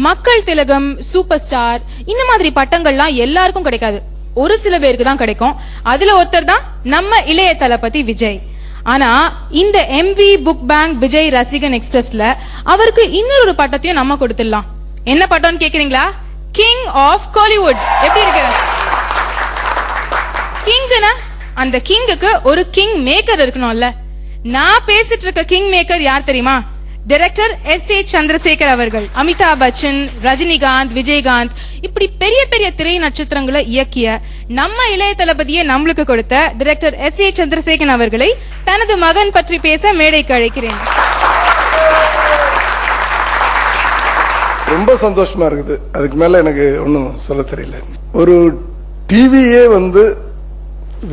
மக்கள் திலகம், super star இந்த மாதிரி பட்டங்கள்லாம் எல்லாருக்கும் கிடைக்காது, ஒரு சில பேருக்கு தான் கிடைக்கும். அதுல ஒருத்தர் தான் நம்ம இளைய தளபதி விஜய். ஆனா இந்த MV புக் பேங்க் விஜய் ரசிகன் எக்ஸ்பிரஸ்ல அவருக்கு இன்னொரு பட்டத்தையும் நம்ம கொடுத்துடலாம். என்ன பட்டம்னு கேக்குறீங்களா? King of Kollywood. எப்படி இருக்கு? கிங்னா அந்த கிங்குக்கு ஒரு கிங் மேக்கர் இருக்கணும்ல. நான் பேசிட்டு இருக்க கிங் மேக்கர் யார் தெரியுமா? Director S.A. சந்திரசேகர் அவர்கள். அமிதாப் பச்சன், ரஜினிகாந்த், விஜயகாந்த் இப்படி பெரிய பெரிய திரை நட்சத்திரங்களை இயக்கிய நம்ம இளைய தளபதியை நம்மளுக்கு கொடுத்த டைரக்டர் S.A. சந்திரசேகர் அவர்களை தனது மகன் பற்றி பேச மேடைக்கு அழைக்கிறேன். ரொம்ப சந்தோஷமா இருக்குது. அதுக்கு மேல எனக்கு ஒன்னும் சொல்ல தெரியல. ஒரு டிவியே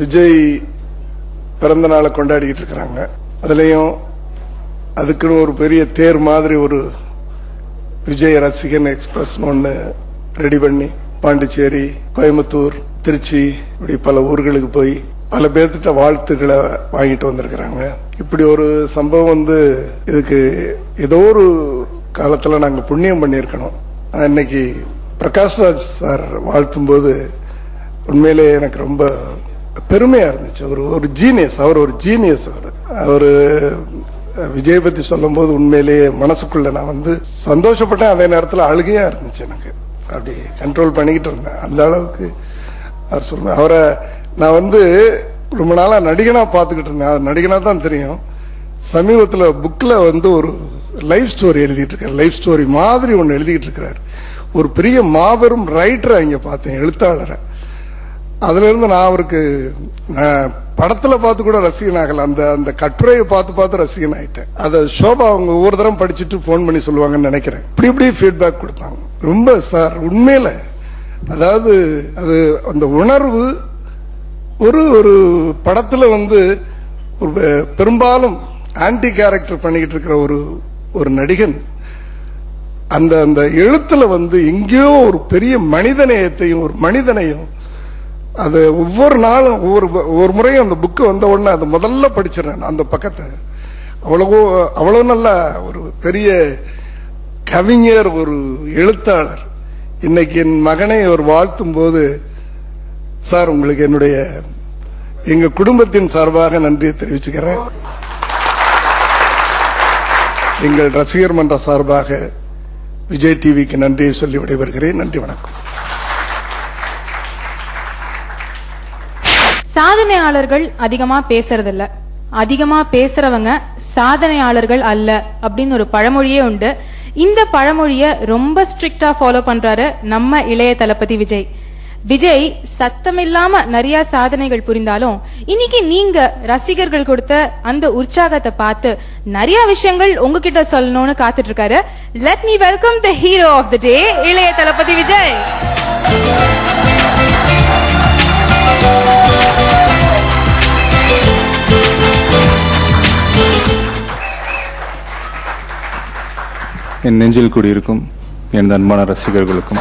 விஜய் பிறந்த நாளை கொண்டாடிக்கிட்டு இருக்கிறாங்க. அதுலயும் அதுக்குன்னு ஒரு பெரிய தேர் மாதிரி ஒரு விஜய் ரசிகன் எக்ஸ்பிரஸ் ஒன்று ரெடி பண்ணி பாண்டிச்சேரி, கோயம்புத்தூர், திருச்சி இப்படி பல ஊர்களுக்கு போய் பல பேர்த்திட்ட வாழ்த்துக்களை வாங்கிட்டு வந்திருக்கிறாங்க. இப்படி ஒரு சம்பவம் இதுக்கு ஏதோ ஒரு காலத்துல நாங்க புண்ணியம் பண்ணியிருக்கணும். இன்னைக்கு பிரகாஷ்ராஜ் சார் வாழ்த்தும் போது உண்மையிலே எனக்கு ரொம்ப பெருமையா இருந்துச்சு. ஒரு ஜீனியஸ், அவர் ஒரு ஜீனியஸ். அவரு விஜய் பத்தி சொல்லும் போது உண்மையிலேயே மனசுக்குள்ள நான் சந்தோஷப்பட்டேன். அதே நேரத்தில் அழுகையா இருந்துச்சு. எனக்கு அப்படி கண்ட்ரோல் பண்ணிக்கிட்டு இருந்தேன். அந்த அளவுக்கு அவர் சொல்றேன். அவரை நான் ரொம்ப நாளா நடிகனா பார்த்துக்கிட்டு இருந்தேன். அது நடிகனா தான் தெரியும். சமீபத்தில் புக்ல ஒரு லைஃப் ஸ்டோரி எழுதிட்டு இருக்காரு. லைஃப் ஸ்டோரி மாதிரி ஒன்று எழுதிட்டு இருக்கிறாரு. ஒரு பெரிய மாபெரும் ரைட்டரை இங்க பார்த்தேன், எழுத்தாளரை. அதுல இருந்து நான் அவருக்கு படத்துல பார்த்து கூட ரசிகன் ஆகல, அந்த கட்டுரையை பார்த்து ரசிகன் ஆயிட்டேன். அதை ஷோபா அவங்க ஒவ்வொரு தரம் படிச்சுட்டு போன் பண்ணி சொல்லுவாங்கன்னு நினைக்கிறேன். இப்படி ஃபீட்பேக் கொடுத்தாங்க. ரொம்ப சார் உண்மையில அதாவது அது அந்த உணர்வு ஒரு படத்துல ஒரு பெரும்பாலும் ஆன்டி கேரக்டர் பண்ணிக்கிட்டு இருக்கிற ஒரு நடிகன் அந்த எழுத்துல எங்கேயோ ஒரு பெரிய மனிதநேயத்தையும் ஒரு மனிதனையும் அது ஒவ்வொரு நாளும் ஒவ்வொரு முறையும் அந்த புக்கு வந்த உடனே அது முதல்ல படிச்சிடறேன். அந்த பக்கத்தை அவ்வளவு நல்ல ஒரு பெரிய கவிஞர், ஒரு எழுத்தாளர். இன்னைக்கு என் மகனை ஒரு வாழ்த்தும் போது சார் உங்களுக்கு எங்க குடும்பத்தின் சார்பாக நன்றியை தெரிவிச்சுக்கிறேன். எங்கள் ரசிகர் மன்ற சார்பாக விஜய் டிவிக்கு நன்றியை சொல்லி விடைபெறுகிறேன். நன்றி, வணக்கம். சாதனையாளர்கள் அதிகமா பேசுறதில்ல, அதிகமா பேசுறவங்க சாதனையாளர்கள் அல்ல அப்படின்னு ஒரு பழமொழியே உண்டு. இந்த பழமொழிய ரொம்ப ஸ்ட்ரிக்டா ஃபாலோ பண்றாரு நம்ம இளைய தளபதி விஜய். விஜய் சத்தமில்லாம நிறைய சாதனைகள் புரிந்தாலும் இன்னைக்கு நீங்க ரசிகர்கள் கொடுத்த அந்த உற்சாகத்தை பார்த்து நிறைய விஷயங்கள் உங்ககிட்ட சொல்லணும்னு காத்துட்டு இருக்காரு. Let me welcome the hero of the day, இளைய தளபதி விஜய். என் நெஞ்சில் கூடியிருக்கும் எனது அன்பான ரசிகர்களுக்கும்,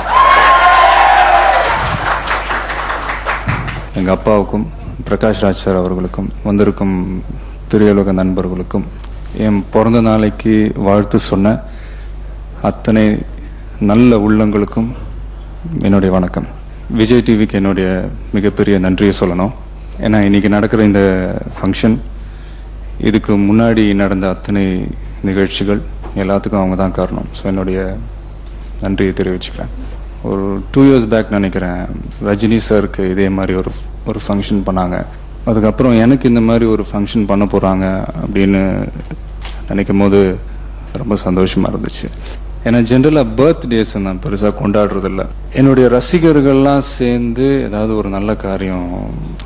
எங்கள் அப்பாவுக்கும், பிரகாஷ் ராஜ் சார் அவர்களுக்கும், வந்திருக்கும் திரையுலக நண்பர்களுக்கும், என் பிறந்த நாளைக்கு வாழ்த்து சொன்ன அத்தனை நல்ல உள்ளங்களுக்கும் என்னுடைய வணக்கம். விஜய் டிவிக்கு என்னுடைய மிகப்பெரிய நன்றியை சொல்லணும். ஏன்னா இன்னைக்கு நடக்கிற இந்த ஃபங்க்ஷன், இதுக்கு முன்னாடி நடந்த அத்தனை நிகழ்ச்சிகள் எல்லாத்துக்கும் அவங்க தான் காரணம். ஸோ என்னுடைய நன்றியை தெரிவிச்சுக்கிறேன். ஒரு 2 years பேக் நினைக்கிறேன், ரஜினி சாருக்கு இதே மாதிரி ஒரு ஃபங்க்ஷன் பண்ணாங்க. அதுக்கப்புறம் எனக்கு இந்த மாதிரி ஒரு ஃபங்க்ஷன் பண்ண போகிறாங்க அப்படின்னு நினைக்கும் போது ரொம்ப சந்தோஷமாக இருந்துச்சு. ஏன்னா ஜென்ரலாக பர்த்டேஸ் நான் பெருசாக கொண்டாடுறதில்ல. என்னுடைய ரசிகர்கள்லாம் சேர்ந்து ஏதாவது ஒரு நல்ல காரியம்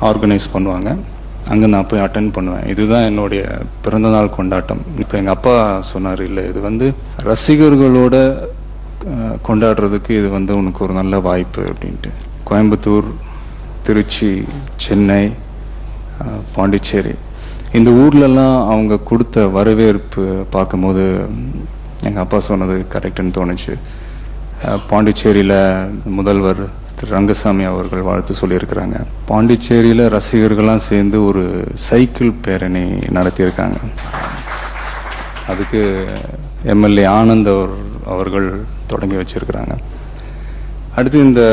ஆர்கனைஸ் பண்ணுவாங்க, அங்கே நான் போய் அட்டென்ட் பண்ணுவேன். இதுதான் என்னுடைய பிறந்தநாள் கொண்டாட்டம். இப்போ எங்கள் அப்பா சொன்னார், இல்லை இது ரசிகர்களோட கொண்டாடுறதுக்கு இது உனக்கு ஒரு நல்ல வாய்ப்பு அப்படின்ட்டு. கோயம்புத்தூர், திருச்சி, சென்னை, பாண்டிச்சேரி இந்த ஊர்லெல்லாம் அவங்க கொடுத்த வரவேற்பு பார்க்கும்போது எங்கள் அப்பா சொன்னது கரெக்டுன்னு தோணுச்சு. பாண்டிச்சேரியில் முதல்வர் திரு ரங்கசாமி அவர்கள் வாழ்த்து சொல்லியிருக்கிறாங்க. பாண்டிச்சேரியில் ரசிகர்கள்லாம் சேர்ந்து ஒரு சைக்கிள் பேரணி நடத்தியிருக்காங்க. அதுக்கு எம்எல்ஏ ஆனந்த் அவர்கள் தொடங்கி வச்சிருக்கிறாங்க. அடுத்து இந்த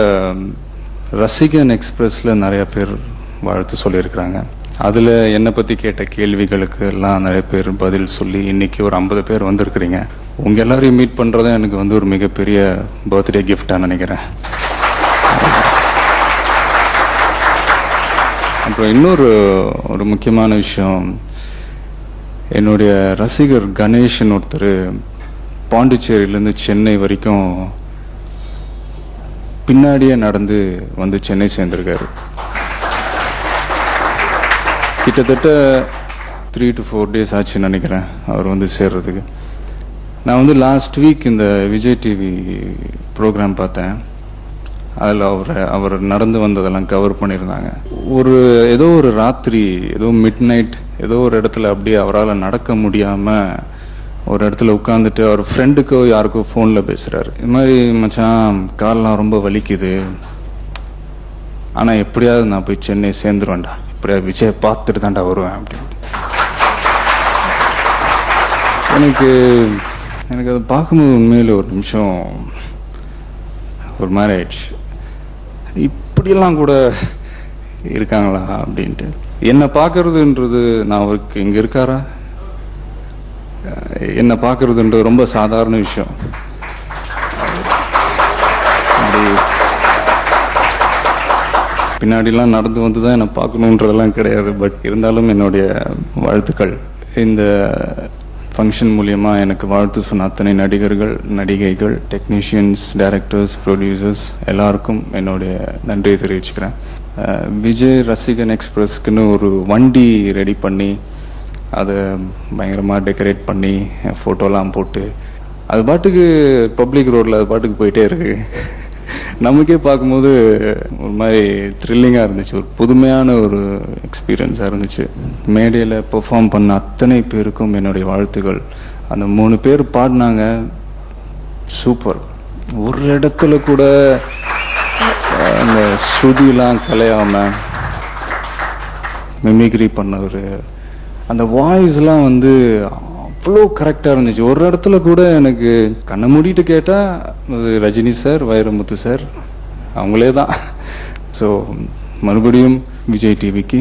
ரசிகன் எக்ஸ்பிரஸில் நிறைய பேர் வாழ்த்து சொல்லியிருக்கிறாங்க. அதில் என்னை பற்றி கேட்ட கேள்விகளுக்கு எல்லாம் நிறைய பேர் பதில் சொல்லி இன்னைக்கு ஒரு 50 பேர் வந்திருக்கிறீங்க. உங்கள் எல்லாரையும் மீட் பண்ணுறதும் எனக்கு ஒரு மிகப்பெரிய பர்த்டே கிஃப்டாக நினைக்கிறேன். அப்புறம் இன்னொரு முக்கியமான விஷயம், என்னுடைய ரசிகர் கணேஷன் ஒருத்தர் பாண்டிச்சேரியிலேருந்து சென்னை வரைக்கும் பின்னாடியே நடந்து வந்து சென்னை சேர்ந்திருக்காரு. கிட்டத்தட்ட 3 to 4 days ஆச்சுன்னு நினைக்கிறேன் அவர் வந்து சேர்றதுக்கு. நான் வந்து லாஸ்ட் வீக் இந்த விஜய் டிவி ப்ரோக்ராம் பார்த்தேன். அதில் அவர் நடந்து வந்ததெல்லாம் கவர் பண்ணியிருந்தாங்க. ஏதோ ஒரு ராத்திரி, ஏதோ மிட் நைட், ஏதோ ஒரு இடத்துல அப்படியே அவரால் நடக்க முடியாமல் ஒரு இடத்துல உட்காந்துட்டு அவர் ஃப்ரெண்டுக்கோ யாருக்கோ ஃபோனில் பேசுகிறாரு. இது மாதிரி மச்சான் கால்லாம் ரொம்ப வலிக்குது, ஆனால் எப்படியாவது நான் போய் சென்னை சேர்ந்துருவேன்டா, எப்படியாவது விஜயை பார்த்துட்டு தான்டா வருவேன் அப்படின்னு. எனக்கு அதை பார்க்கும்போது உண்மையில் ஒரு நிமிஷம் ஒரு மாதிரி ஆயிடுச்சு. இப்படியெல்லாம் கூட இருக்காங்களா அப்படின்ட்டு. என்னை பார்க்கறதுன்றது, நான் அவருக்கு இங்கே இருக்காரா, என்னை பார்க்கறதுன்றது ரொம்ப சாதாரண விஷயம். பின்னாடிலாம் நடந்து வந்து தான் என்னை பார்க்கணுன்றதெல்லாம் கிடையாது. பட் இருந்தாலும் என்னுடைய வாழ்த்துக்கள். இந்த ஃபங்க்ஷன் மூலமா எனக்கு வாழ்த்து சொன்ன அத்தனை நடிகர்கள், நடிகைகள், டெக்னீஷியன்ஸ், டைரக்டர்ஸ், ப்ரொடியூசர்ஸ் எல்லாருக்கும் என்னுடைய நன்றியை தெரிவிச்சுக்கிறேன். விஜய் ரசிகன் எக்ஸ்பிரஸ்க்குன்னு ஒரு வண்டி ரெடி பண்ணி அதை பயங்கரமாக டெக்கரேட் பண்ணி ஃபோட்டோலாம் போட்டு அது பாட்டுக்கு பப்ளிக் ரோடில் அது பாட்டுக்கு போயிட்டே இருக்கு. நமக்கே பார்க்கும்போது ஒரு மாதிரி த்ரில்லிங்காக இருந்துச்சு, ஒரு புதுமையான ஒரு எக்ஸ்பீரியன்ஸாக இருந்துச்சு. மேடையில் பெர்ஃபார்ம் பண்ண அத்தனை பேருக்கும் என்னுடைய வாழ்த்துக்கள். அந்த 3 பேர் பாடினாங்க, சூப்பர். ஒரு இடத்துல கூட அந்த ஸ்ருதிலாம் கலையாமல் மிமிக்ரி பண்ணவர், அந்த வாய்ஸ்லாம் வந்து அவ்வளோ கரெக்டாக இருந்துச்சு. ஒரு இடத்துல கூட எனக்கு கண்ணை மூடிட்டு கேட்டால் ரஜினி சார், வைரமுத்து சார் அவங்களே தான். ஸோ மறுபடியும் விஜய் டிவிக்கு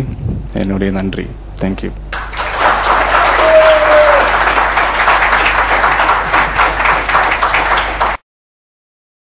என்னுடைய நன்றி. தேங்க்யூ.